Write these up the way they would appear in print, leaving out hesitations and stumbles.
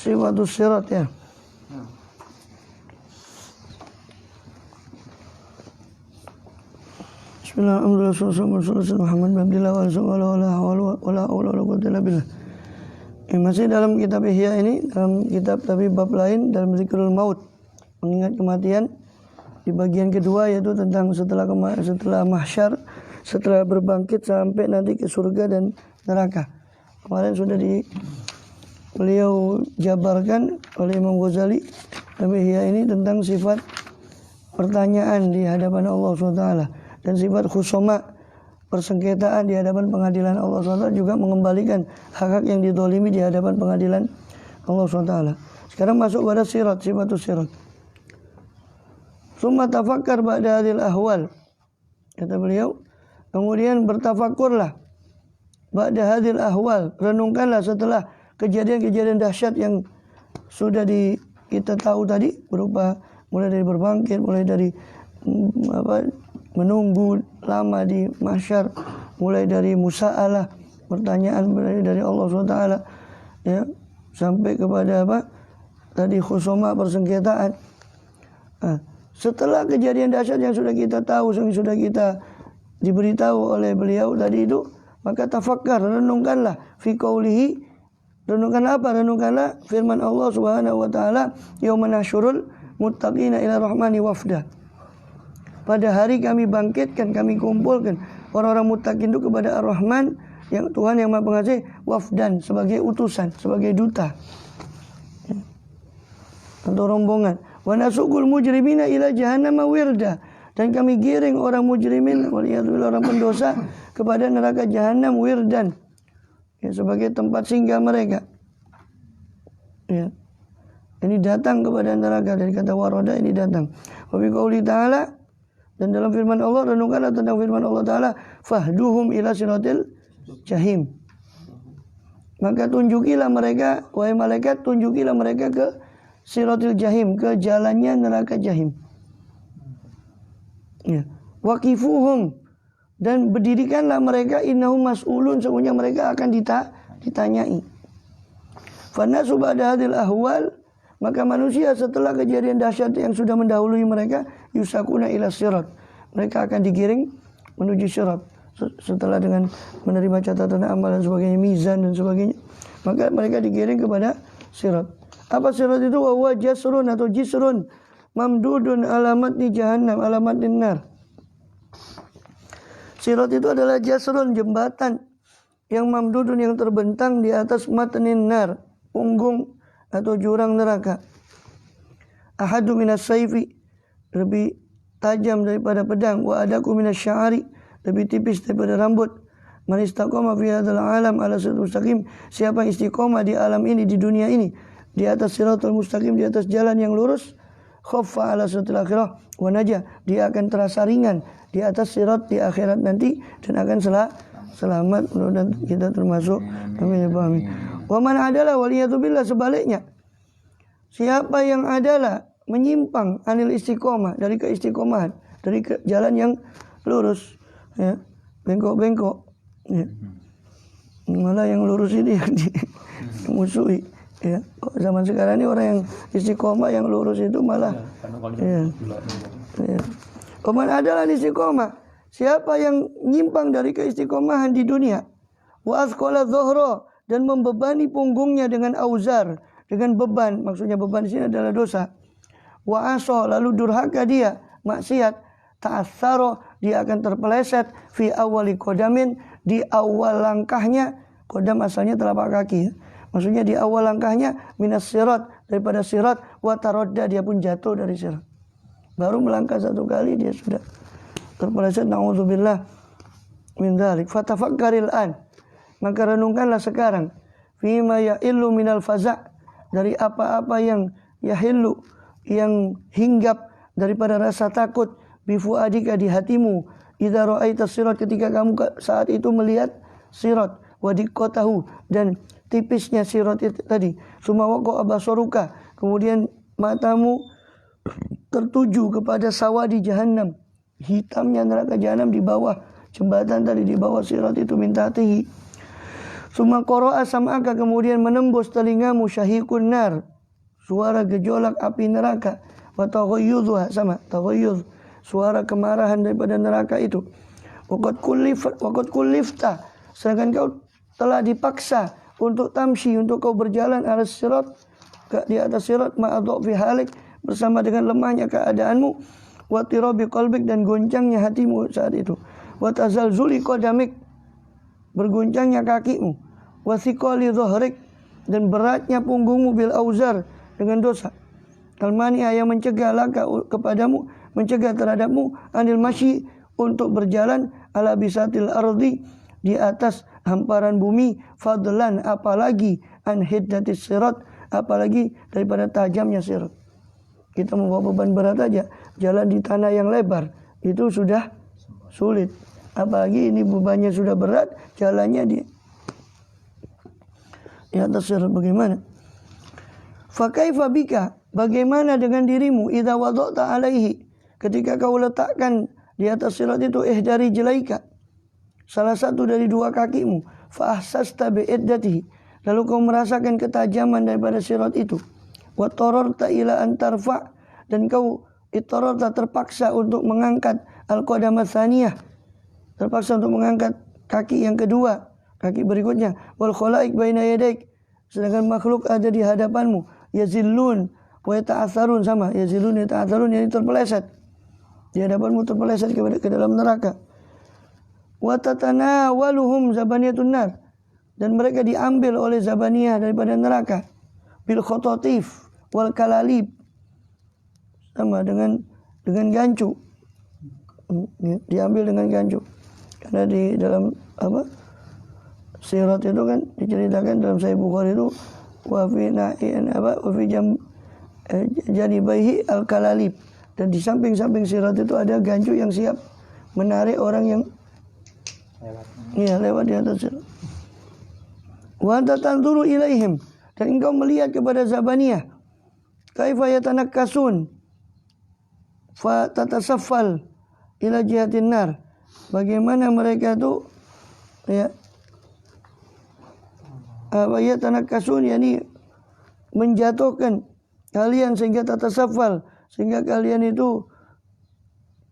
sifatus sirat ya. Bismillahirrahmanirrahim. Masih dalam kitab Ihya ini, dalam kitab tapi bab lain dalam zikrul maut, mengingat kematian di bagian kedua, yaitu tentang setelah mahsyar, setelah berbangkit sampai nanti ke surga dan neraka. Kemarin sudah beliau jabarkan oleh Imam Ghazali dalam Ihya ini tentang sifat pertanyaan di hadapan Allah SWT dan sifat khusoma, persengketaan di hadapan pengadilan Allah SWT, juga mengembalikan hak-hak yang dizalimi di hadapan pengadilan Allah SWT. Sekarang masuk pada sirat, sifatus sirat. Summa tafakkar ba'da hadhil ahwal, kata beliau, kemudian bertafakurlah ba'da hadhil ahwal, renungkanlah setelah kejadian-kejadian dahsyat yang sudah kita tahu tadi, berupa mulai dari berbangkit, mulai dari menunggu lama di mahsyar, mulai dari musa'alah, pertanyaan dari Allah SWT ya, sampai kepada tadi khusoma, persengketaan. Setelah kejadian dahsyat yang sudah kita tahu, yang sudah kita diberitahu oleh beliau tadi itu, maka tafakkar, renungkanlah fi qaulihi, renungkanlah apa? Renungkanlah firman Allah Subhanahu wa taala, yauma nasyurul muttaqina ila rahmani wafda. Pada hari kami bangkitkan, kami kumpulkan orang-orang muttaqin itu kepada Ar-Rahman, yang Tuhan yang Maha Pengasih, wafdan, sebagai utusan, sebagai duta atau rombongan. Wa nasukul mujrimina ila jahannama wirda, dan kami giring orang mujrimin, waliyadzubillah, orang pendosa, kepada neraka jahanam wirdan ya, sebagai tempat singgah mereka ya. Ini datang kepada neraka, dari kata waroda, ini datang. Wa bi qouli ta'ala, dan dalam firman Allah, renungkanlah tentang firman Allah Ta'ala, fahduhum ila siratil jahim, maka tunjukilah mereka, wahai malaikat, tunjukilah mereka ke siratil jahim, ke jalannya neraka jahim ya. Waqifuhum, dan berdirikanlah mereka, innahum mas'ulun, sesungguhnya mereka akan ditanyai. Fanasu ba'da hadhil ahwal, maka manusia setelah kejadian dahsyat yang sudah mendahului mereka, yusakuna ila sirat, mereka akan digiring menuju sirat. Setelah dengan menerima catatan amal dan sebagainya, mizan dan sebagainya, maka mereka digiring kepada sirat. Apa sirat itu? Wa huwa jasrun atau jisrun mamdudun alamat di jahannam, alamat di nar. Sirat itu adalah jasrun, jembatan yang mamdudun, yang terbentang di atas matnin nar, punggung atau jurang neraka. Ahadu minas saifi, lebih tajam daripada pedang. Wa adaku minas sya'ari, lebih tipis daripada rambut. Man istaqama fi hadzal alam ala siratal mustaqim, siapa yang istiqomah di alam ini, di dunia ini, di atas siratal mustaqim, di atas jalan yang lurus, khaffa ala siratil akhirah wa najah, dia akan terasa ringan di atas sirat di akhirat nanti, dan akan selamat. Mudah-mudahan kita termasuk. Amin ya Amin. Wa man adalah waliyatubillah, sebaliknya, siapa yang adalah menyimpang anil istiqomah, dari keistiqomahan, dari jalan yang lurus ya, bengkok-bengkok ya. Malah yang lurus ini yang dimusuhi ya. Zaman sekarang ini orang yang istiqomah, yang lurus itu malah ya. Wa man adalah istiqomah, siapa yang nyimpang dari keistiqomahan di dunia, wa asqala dhuhra, dan membebani punggungnya dengan auzar, dengan beban, maksudnya beban di sini adalah dosa. Wa asa, lalu durhaka dia, maksiat, ta'assara, dia akan terpeleset fi awali qadamin, di awal langkahnya. Qadam asalnya telapak kaki ya. Maksudnya di awal langkahnya, minas sirat, daripada sirat, wa taradda, dia pun jatuh dari sirat. Baru melangkah satu kali dia sudah terpeleset, na'udzubillah min dzalik. Fatafakkaril an, maka renungkanlah sekarang, fima ya'illu minal faza', dari apa-apa yang yahillu, yang hinggap daripada rasa takut, bifuadika, di hatimu, idza ra'aita sirat, ketika kamu saat itu melihat sirat, wa diqqatahu, dan tipisnya sirat itu tadi, summa waqa abasaruka, kemudian matamu tertuju kepada sawadi jahannam, hitamnya neraka jahanam di bawah jembatan tadi, di bawah sirat itu, min tahtihi, Summa qara'a sam'aka, kemudian menembus telingamu syahiqun nar, suara gejolak api neraka, wa taghayyudha, sama taghayyudh, suara kemarahan daripada neraka itu. Waqad kullifta, sedangkan kau telah dipaksa untuk tamshi, untuk kau berjalan alas sirat, di atas sirat, ma'adhafi halik, bersama dengan lemahnya keadaanmu, wa tirabi qalbik, dan goncangnya hatimu saat itu, wa tazalzuli qadamik, berguncangnya kakimu, wa thiqali dhahrik, dan beratnya punggungmu, bil auzar, dengan dosa. Al-mani'ah, yang mencegah laka, kepadamu, mencegah terhadapmu, anil masyi, untuk berjalan, ala bisatil ardi, di atas hamparan bumi, fadlan, apalagi an hiddatis sirat, apalagi daripada tajamnya sirat. Kita membawa beban berat aja, jalan di tanah yang lebar itu sudah sulit, apalagi ini bebannya sudah berat, jalannya di atas sirat. Bagaimana? Fa kaifa bika, bagaimana dengan dirimu, idza wada'ta alaihi, ketika kau letakkan di atas sirat itu, dari jelaika, salah satu dari dua kakimu, fa ahsasta bi iddatihi, lalu kau merasakan ketajaman daripada sirat itu, wa tararta ila an tarfa, dan kau itararta, terpaksa untuk mengangkat al-qadamah tsaniyah, terpaksa untuk mengangkat kaki yang kedua, kaki berikutnya, wal khalaik baina yadaik, sedangkan makhluk ada di hadapanmu, yazillun wa yata'atsarun, sama yazillun yata'atsarun, yang terpeleset di hadapanmu, terpeleset ke dalam neraka. Wa tatanawaluhum zabaniyatun nar, dan mereka diambil oleh zabaniyah daripada neraka, bil khototif wal kalalib, sama dengan gancu, diambil dengan gancu. Karena di dalam sirat itu kan diceritakan dalam Sahih Bukhari itu, wa fi na'ian wa fi janibaihi al kalalib, dan di samping-samping sirat itu ada gancu yang siap menarik orang yang lewat di atas sirat. Wa anta tanzuru ilaihim, dan engkau melihat kepada zabaniyah, kaifa yatanakkasun fa tatasaffal ila jihatin nar, bagaimana mereka itu yatanakkasun, yakni menjatuhkan kalian sehingga tatasaffal, sehingga kalian itu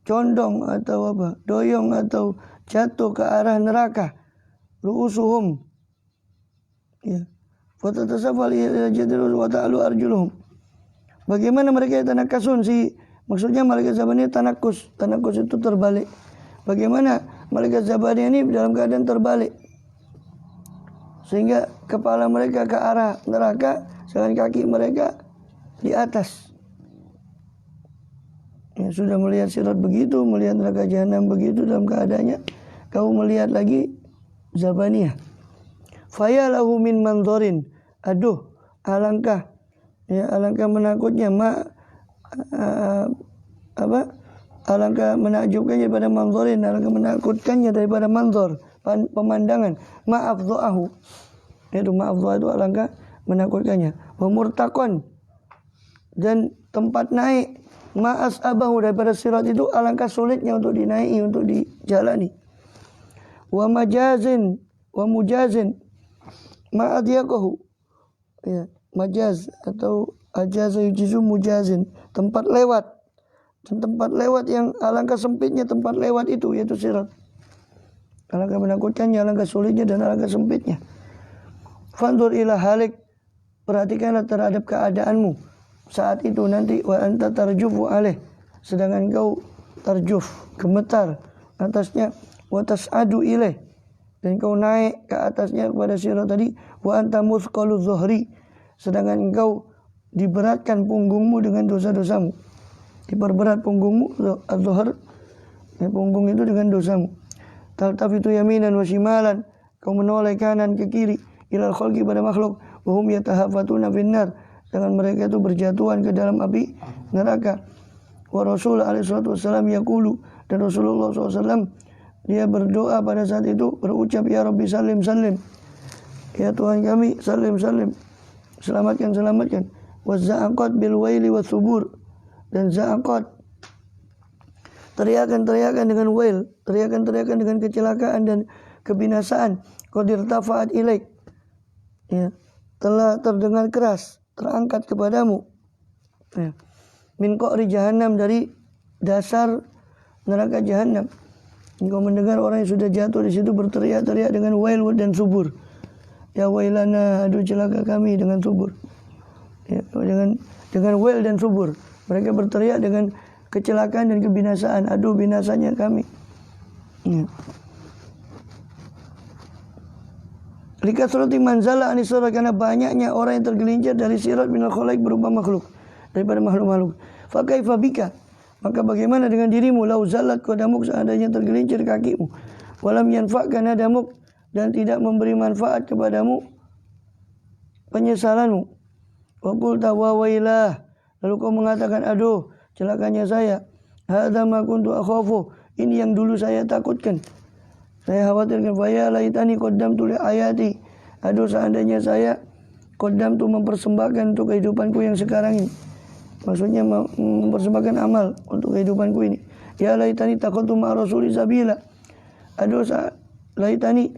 condong atau doyong atau jatuh ke arah neraka. Ru'usuhum, fa tatasafal ila jadil wa ta'alu arjuluhum. Bagaimana mereka tanakasun, maksudnya malaikat zabaniyah tanakus itu terbalik. Bagaimana malaikat zabaniyah ini dalam keadaan terbalik, sehingga kepala mereka ke arah neraka, sedangkan kaki mereka di atas. Sudah melihat sirat begitu, melihat neraka jahanam begitu, dalam keadaannya kau melihat lagi zabaniyah. Faya lahu min manzorin, aduh alangkah menakutnya, alangkah menakjubkannya daripada manzorin, alangkah menakutkannya daripada manzor, pemandangan, ma'afdha'ahu, itu ma'afdha'ahu itu alangkah menakutkannya. Wa murtaqon, dan tempat naik, ma'as abahu, daripada sirat itu alangkah sulitnya untuk dinaiki, untuk dijalani. Wa mujazin ma'adiyakahu, majaz atau ajaza yujizu mujazin, tempat lewat, dan tempat lewat yang alangkah sempitnya tempat lewat itu, yaitu sirat. Alangkah menakutkannya, alangkah sulitnya, dan alangkah sempitnya. Fandur ila halik, perhatikanlah terhadap keadaanmu saat itu nanti. Wa anta tarjufu alaih, sedangkan kau tarjuf, gemetar atasnya. Wa tas'adu ilaih, dan kau naik ke atasnya kepada sirat tadi. Wa anta muthqalu dhuhri, sedangkan engkau diberatkan punggungmu dengan dosa-dosamu, diperberat punggungmu, az-zuhr, punggung itu dengan dosamu. Taltafitu yaminan wa shimalan, kau menoleh kanan ke kiri, ilal khalqi, pada makhluk, wa hum yatahafatuna finnar, dengan mereka itu berjatuhan ke dalam api neraka. Wa Rasul alaihi salatu wassalam yaqulu, dan Rasulullah SAW dia berdoa pada saat itu, berucap, ya Rabbi salim salim, ya Tuhan kami salim salim, selamatkan selamatkan. Wa za'aqat bil waili wa subur, dan za'aqat, teriakan-teriakan dengan wail, teriakan-teriakan dengan kecelakaan dan kebinasaan. qadir tafa'at ilaik, ya, telah terdengar keras, terangkat kepadamu, ya, min qa'ri jahannam, dari dasar neraka jahannam. Engkau mendengar orang yang sudah jatuh di situ berteriak-teriak dengan wail dan subur. Ya wailana, aduh celaka kami, dengan subur. Ya, dengan wail dan subur. Mereka berteriak dengan kecelakaan dan kebinasaan. Aduh binasanya kami. Ya. Likasrati manzala anis sirat, karena banyaknya orang yang tergelincir dari sirat minal khalaik, berupa makhluk, daripada makhluk-makhluk. Fa kaifa bika, maka bagaimana dengan dirimu, lau zallat qadamuk, seandainya tergelincir kakimu, walam yanfa'ka nadamuk, dan tidak memberi manfaat kepadamu penyesalanmu. Wa qulta wa wailah, lalu kau mengatakan aduh celakanya saya. Hadza ma kuntu akhafu, ini yang dulu saya takutkan, saya khawatirkan. Faya laitani qaddamtu li ayati, aduh seandainya saya qaddamtu, mempersembahkan untuk kehidupanku yang sekarang ini, maksudnya mempersembahkan amal untuk kehidupanku ini. Ya laitani taqattu ma rasuli sabila, aduh laitani,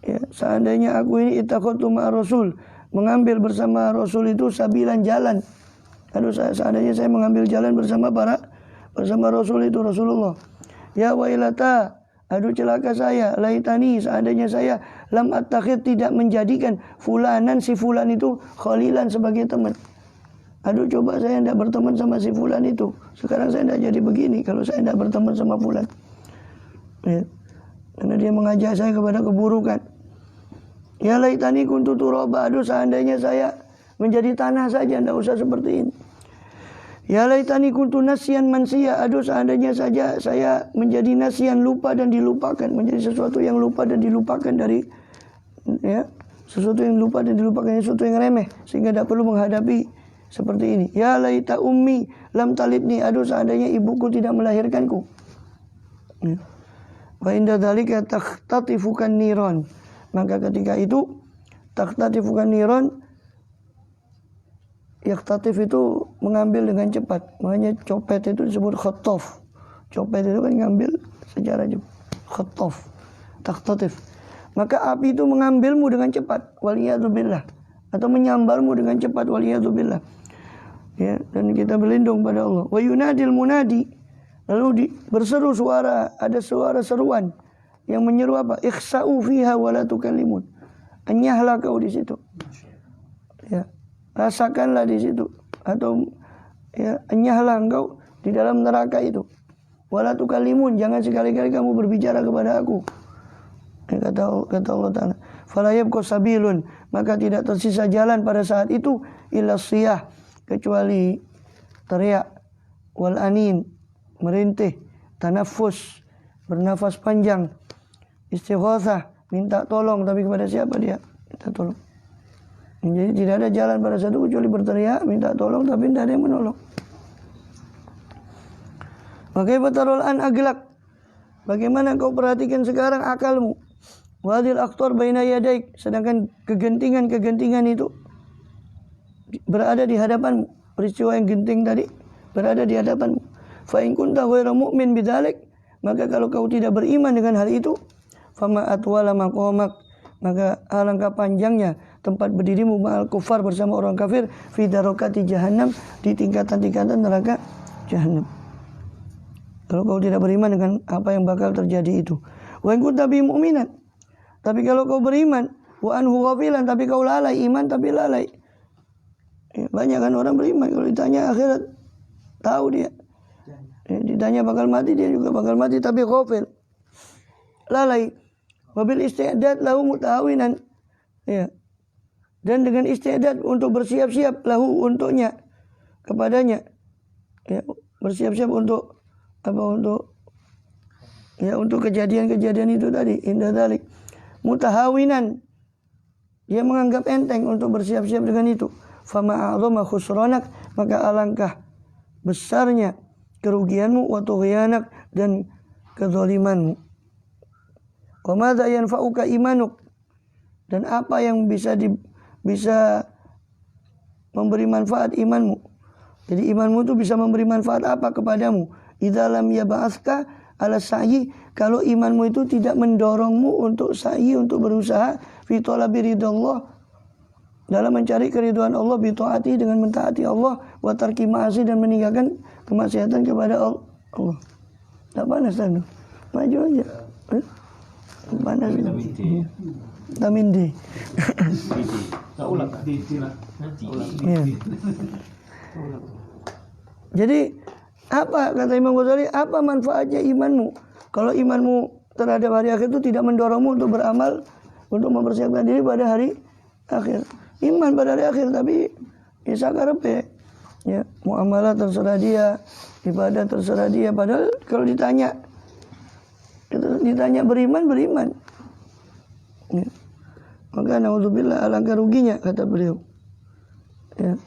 ya, seandainya aku ini ittaqattu ma rasul, mengambil bersama Rasul itu sabilan, jalan. Aduh seandainya saya mengambil jalan bersama Rasul itu, Rasulullah. Ya wailata, aduh celaka saya, laitani, seandainya saya lam attakhid, tidak menjadikan fulanan, si fulan itu, khalilan, sebagai teman. Aduh coba saya tidak berteman sama si fulan itu, sekarang saya tidak jadi begini kalau saya tidak berteman sama fulan, ya, karena dia mengajak saya kepada keburukan. Ya laitani kuntu turaba, aduh seandainya saya menjadi tanah saja, tidak usah seperti ini. Ya laitani kuntu nasyan mansiya, aduh seandainya saja saya menjadi nasyan, lupa dan dilupakan, menjadi sesuatu yang lupa dan dilupakan dari, ya, sesuatu yang lupa dan dilupakan, sesuatu yang remeh, sehingga tidak perlu menghadapi seperti ini. Ya laita ummi lam talibni, aduh seandainya ibuku tidak melahirkanku. Wa inda dzalika taqtatifukan niron, maka ketika itu taqtatifukan niron, yaktatif itu mengambil dengan cepat, makanya copet itu disebut khotof. Copet itu kan ngambil secara cepat, khotof, taktatif. Maka api itu mengambilmu dengan cepat, waliyadzubillah, atau menyambarmu dengan cepat, waliyadzubillah, ya, dan kita berlindung pada Allah. Wa yunadil munadi, lalu berseru suara, ada suara seruan yang menyeru apa? Ikhsa'u fiha wa la tukallimun, enyahlah kau di situ, ya, rasakanlah di situ, atau, ya, enyahlah engkau di dalam neraka itu. Wala tukallimun, jangan sekali-kali kamu berbicara kepada aku, ya, kata Allah Ta'ala. Fala yabqa sabilun, maka tidak tersisa jalan pada saat itu, illa siyah, kecuali teriak, wal anin, merintih, tanafus, bernafas panjang, istighatsah, minta tolong, tapi kepada siapa dia minta tolong. Jadi tidak ada jalan pada saat itu kecuali berteriak, minta tolong, tapi tidak ada yang menolong. Maka batarul an aglak, bagaimana kau perhatikan sekarang akalmu, wadil aktor baina yadaik, sedangkan kegentingan itu berada di hadapanmu, peristiwa yang genting tadi berada di hadapanmu. Fa in kunta ghairu mu'min bidzalik, maka kalau kau tidak beriman dengan hal itu, fama atwala maqamak, maka alangkah panjangnya tempat berdirimu ma'al kufar, bersama orang kafir, fi darokati jahannam, di tingkatan-tingkatan neraka jahannam. Kalau kau tidak beriman dengan apa yang bakal terjadi itu. Wa in kunta bi mu'minan, tapi kalau kau beriman, wa anhu ghafilan, tapi kau lalai, iman tapi lalai. Ya, banyak kan orang beriman, kalau ditanya akhirat tahu dia, ya, ditanya bakal mati dia juga bakal mati, tapi ghafil, lalai. Wabil isti'dad lahu mutahawinan, ya, dan dengan isti'dad untuk bersiap-siap, lahu untuknya, kepadanya, ya, bersiap-siap untuk apa, untuk, ya, untuk kejadian-kejadian itu tadi, indah dalik, mutahawinan, dia menganggap enteng untuk bersiap-siap dengan itu. Fama a'zama khusranak, maka alangkah besarnya kerugianmu, wa tughyanak, dan kezalimanmu. Wa madza yanfa'uka imanuk, dan apa yang bisa memberi manfaat imanmu. Jadi imanmu itu bisa memberi manfaat apa kepadamu? Idza lam yab'atska ala sa'yi, kalau imanmu itu tidak mendorongmu untuk sa'yi, untuk berusaha fi talabi ridallah, dalam mencari keriduan Allah, bi taati, dengan mentaati Allah, wa tarki ma'asi, dan meninggalkan kemaksiatan kepada Allah. Tak panas kan? Maju aja. Panas. Vitamin D. Ya. Jadi apa kata Imam Ghazali, apa manfaatnya imanmu? Kalau imanmu terhadap hari akhir itu tidak mendorongmu untuk beramal, untuk mempersiapkan diri pada hari akhir. Iman pada hari akhir tapi isa karepe, ya, muamalah terserah dia, ibadah terserah dia. Padahal kalau ditanya beriman. Ya. Maka naudzubillah, alangkah ruginya, kata beliau. Ya.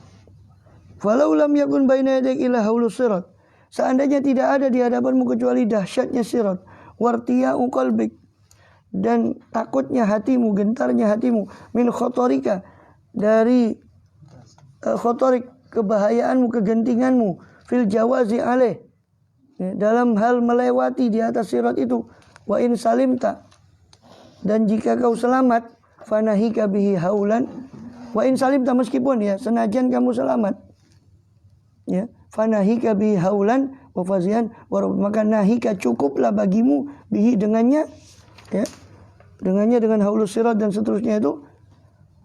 Falau lam yakun baina yadik illa haulus sirat. Seandainya tidak ada di hadapanmu kecuali dahsyatnya sirat, wartiya'u qalbik, dan takutnya hatimu, gentarnya hatimu, min khotorika, dari khotorik, kebahayaanmu, kegentinganmu, fil jawazi alaih, ya, dalam hal melewati di atas sirat itu, wa in salimta, dan jika kau selamat, fanahika bihi haulan, wa in salimta, meskipun ya senajan kamu selamat, ya, fanahika bihi haulan wa fazian, maka nahika, cukuplah bagimu, bihi, dengannya, ya, dengannya, dengan haulus sirat dan seterusnya itu,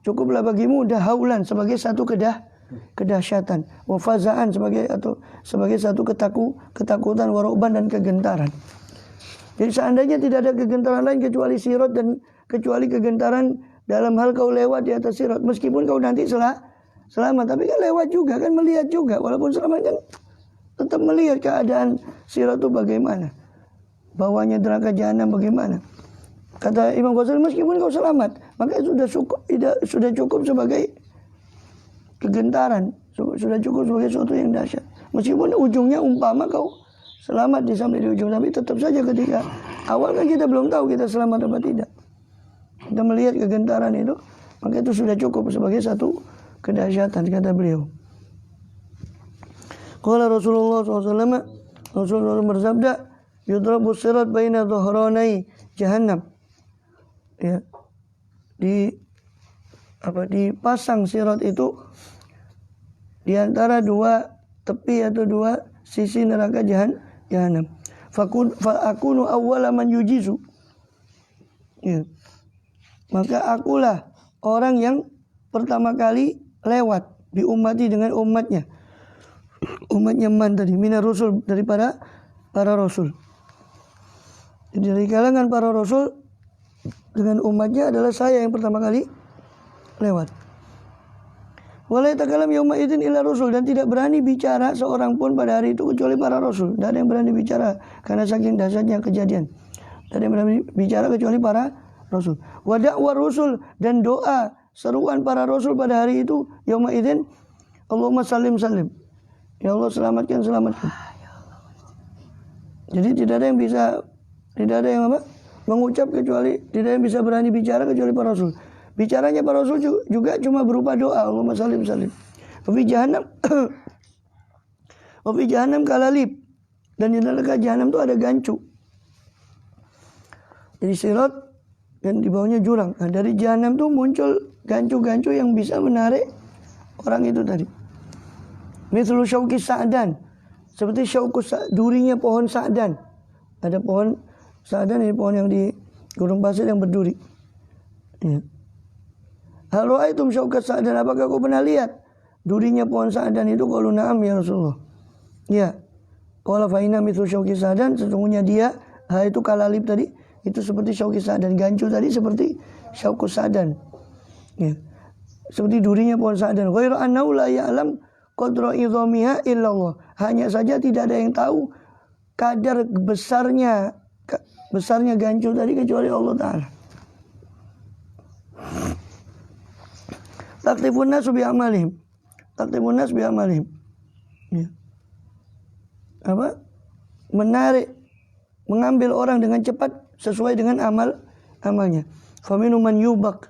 cukuplah bagimu dahaulan, sebagai satu kedahsyatan, wafazaan, sebagai satu ketakutan, waruban, dan kegentaran. Jadi seandainya tidak ada kegentaran lain kecuali sirat, dan kecuali kegentaran dalam hal kau lewat di atas sirat, meskipun kau nanti selamat, tapi kan lewat juga, kan melihat juga, walaupun selamat kan tetap melihat keadaan sirat itu bagaimana, bawahnya neraka jahanam bagaimana. Kata Imam Ghazali, meskipun kau selamat, maka sudah cukup sebagai kegentaran, sudah cukup sebagai sesuatu yang dahsyat. Meskipun ujungnya umpama kau selamat sampai di ujung, tapi tetap saja ketika awal kan kita belum tahu kita selamat atau tidak. Kita melihat kegentaran itu, maka itu sudah cukup sebagai satu kedahsyatan, kata beliau. Qala Rasulullah SAW, Rasulullah bersabda, yudrabu sirat baina dhuhranai jahannam. Ya, dipasang sirat itu di antara dua tepi atau dua sisi neraka jahanam. Fa'akunu awwala man yujizu. Ya. Maka akulah orang yang pertama kali lewat bi ummati, dengan umatnya man tadi, minar rusul, daripada para rasul. Jadi dari kalangan para rasul, dengan umatnya adalah saya yang pertama kali lewat. Wala yatakalam yauma idzin illa rasul, dan tidak berani bicara seorang pun pada hari itu kecuali para rasul. Tidak ada yang berani bicara karena saking dahsyatnya kejadian. Tidak ada yang berani bicara kecuali para rasul. Wa da'war rusul, dan doa seruan para rasul pada hari itu, yauma idzin, Allahumma salim. Ya Allah, selamatkan. Jadi tidak ada yang mengucap kecuali, tidak ada yang bisa berani bicara kecuali para rasul. Bicaranya para rasul juga cuma berupa doa, Allahumma salim. Wa fi jahannam kalalib, dan di neraka jahanam itu ada gancu. Jadi sirat dan di bawahnya jurang. Nah, dari jahanam itu muncul gancu-gancu yang bisa menarik orang itu tadi. Mithlu syauki sa'dan, seperti durinya pohon sa'dan. Ada pohon sa'dan, ini pohon yang di gurun pasir yang berduri. Ya. Hal ra'aitum syaukat sa'dan, apakah kau pernah lihat durinya pohon sa'dan itu? Qalu na'am ya Rasulullah. Ya. Qala fa inna mithlu syauki sa'dan, sesungguhnya dia, itu kalalib tadi, itu seperti syauki sa'dan. Gancu tadi seperti syaukus sa'dan. Ya. Seperti durinya pohon sa'dan. Ghairu annahu la ya'lam qadra idhamiha illallah. Hanya saja tidak ada yang tahu kadar besarnya gancu tadi kecuali Allah Ta'ala. Taktifun nas bi amalihim. Ya. Menarik, mengambil orang dengan cepat sesuai dengan amalnya. Faminum man yubak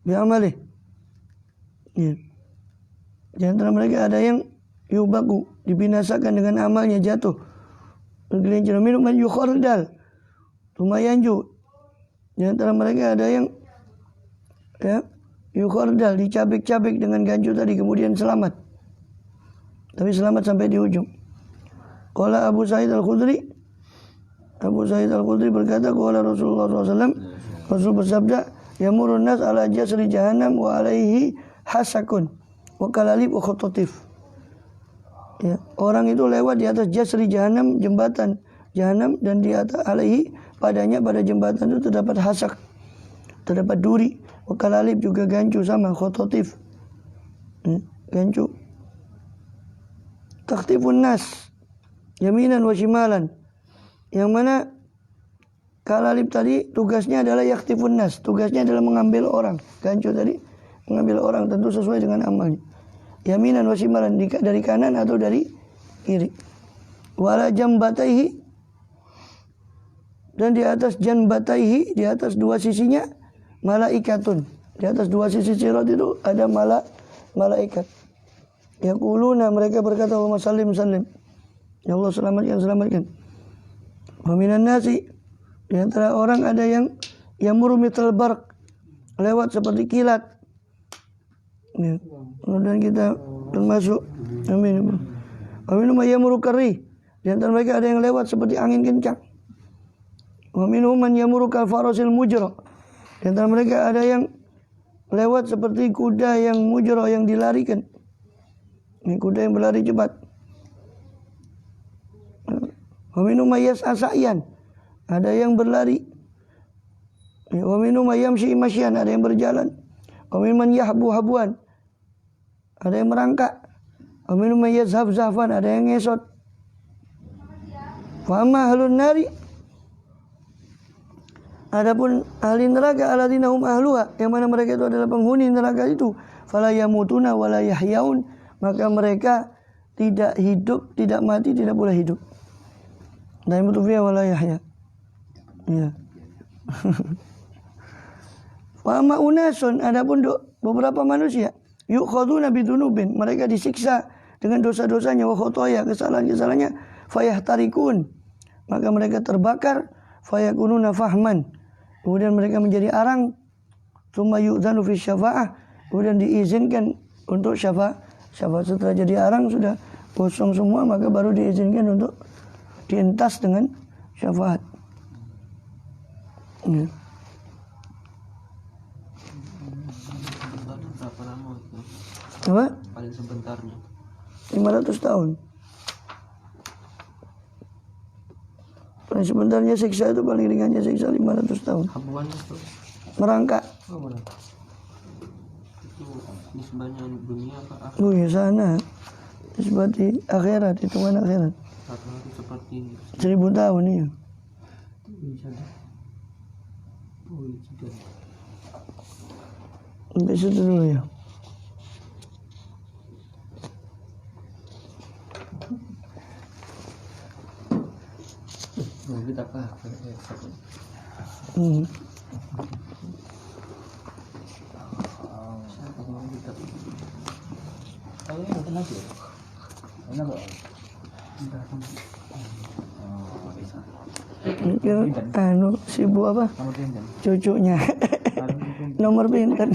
bi amalih. Ya. Di antara mereka ada yang yubaku, dibinasakan dengan amalnya, jatuh. bergelincir. Minum man yukhardal, tumayanju. Di antara mereka ada yang yukhardal, dicabik-cabik dengan ganju tadi, kemudian selamat. Tapi selamat sampai di ujung. Qala Abu Sa'id Al-Khudri berkata, qala Rasulullah SAW, Rasul bersabda, yamurun nas ala jasri jahannam wa alaihi hasakun wa kalalib wa khototif. Ya, orang itu lewat di atas jasri jahannam, jembatan jahannam, dan di atas alaihi, padanya pada jembatan itu terdapat hasak, terdapat duri, wa kalalib juga gancu, sama khototif, gancu. Takhtifun nas yaminan wa shimalan, yang mana kalalib tadi tugasnya adalah yakhtifun nas, tugasnya adalah mengambil orang. Gancu tadi mengambil orang, tentu sesuai dengan amalnya. Yaminan wa shimalan, dari kanan atau dari kiri. Wala jambataihi, dan di atas janbataihi, di atas dua sisinya, malaikatun. Di atas dua sisi sirat itu ada malaikat. Yaquluna, mereka berkata, Allahumma sallim sallim, ya Allah selamatkan. Wa minan nasi, di antara orang ada yang yamuru mithl barq, lewat seperti kilat. Ya. Dan kita termasuk, amin. Wa minhum yamuru karih, di antara mereka ada yang lewat seperti angin kencang. Wa minhum man yamuru kal farasil mujra, di antara mereka ada yang lewat seperti kuda yang mujra, yang dilarikan. Ini kuda yang berlari cepat. Wa minhum yas'ayan, ada yang berlari. Wa minhum yamshi masyan, ada yang berjalan. Wa minhum yahbu habwan, ada yang merangkak. Wa minhum yazhafzafan, ada yang ngesot. Fa amma ahlun nari, adapun ahli neraka, alladzina hum ahluha, yang mana mereka itu adalah penghuni neraka itu, fala yamutuna wala yahyaun, maka mereka tidak hidup, tidak mati, tidak pula hidup. La yamutu fiha wala yahya. Ya. Wa amma unasun, adapun beberapa manusia, yukhaduna bidunubin, mereka disiksa dengan dosa-dosanya, wa khotoya, kesalahan-kesalahannya, fayahtarikun, maka mereka terbakar, fayakununa fahman, kemudian mereka menjadi arang, tsumma yu'dzanu fi syafa'ah, kemudian diizinkan untuk syafaat. Setelah jadi arang sudah kosong semua, maka baru diizinkan untuk dientas dengan syafaat. Ya. Apa? Paling sebentarnya 500 tahun. Paling sebentarnya siksa itu, paling ringannya siksa 500 tahun. habuan itu. Merangkak. Oh, benar. Itu nisbahnya dunia apa Oh ya, sana. Seperti akhirat, hitungan akhirat. karena itu seperti 1000 tahun ya. Sampai situ dulu ya. kita apa? Mungkin sibuk apa? Cucunya. Nomor pintar.